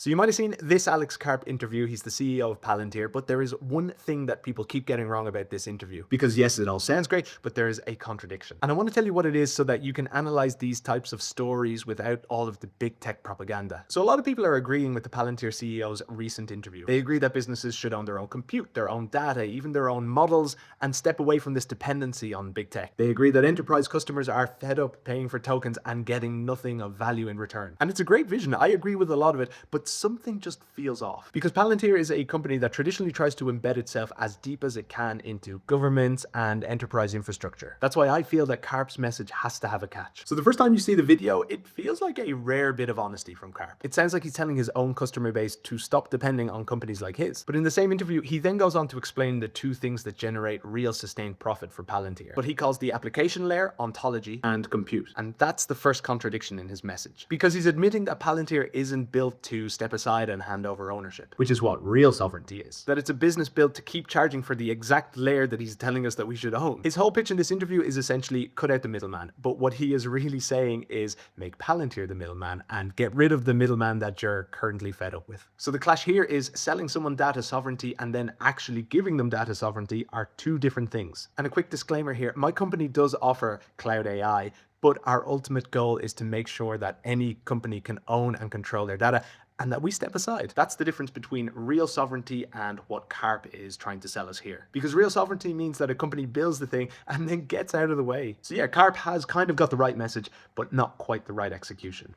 So you might have seen this Alex Karp interview. He's the CEO of Palantir, but there is one thing that people keep getting wrong about this interview. Because yes, it all sounds great, but there is a contradiction. And I want to tell you what it is so that you can analyze these types of stories without all of the big tech propaganda. So a lot of people are agreeing with the Palantir CEO's recent interview. They agree that businesses should own their own compute, their own data, even their own models, and step away from this dependency on big tech. They agree that enterprise customers are fed up paying for tokens and getting nothing of value in return. And it's a great vision. I agree with a lot of it, but something just feels off. Because Palantir is a company that traditionally tries to embed itself as deep as it can into governments and enterprise infrastructure. That's why I feel that Karp's message has to have a catch. So the first time you see the video, it feels like a rare bit of honesty from Karp. It sounds like he's telling his own customer base to stop depending on companies like his. But in the same interview, he then goes on to explain the two things that generate real sustained profit for Palantir. But he calls the application layer ontology and compute. And that's the first contradiction in his message. Because he's admitting that Palantir isn't built to step aside and hand over ownership, which is what real sovereignty is. That it's a business built to keep charging for the exact layer that he's telling us that we should own. His whole pitch in this interview is essentially cut out the middleman, but what he is really saying is make Palantir the middleman and get rid of the middleman that you're currently fed up with. So the clash here is selling someone data sovereignty and then actually giving them data sovereignty are two different things. And a quick disclaimer here, my company does offer cloud AI, but our ultimate goal is to make sure that any company can own and control their data and that we step aside. That's the difference between real sovereignty and what Karp is trying to sell us here. Because real sovereignty means that a company builds the thing and then gets out of the way. So yeah, Karp has kind of got the right message, but not quite the right execution.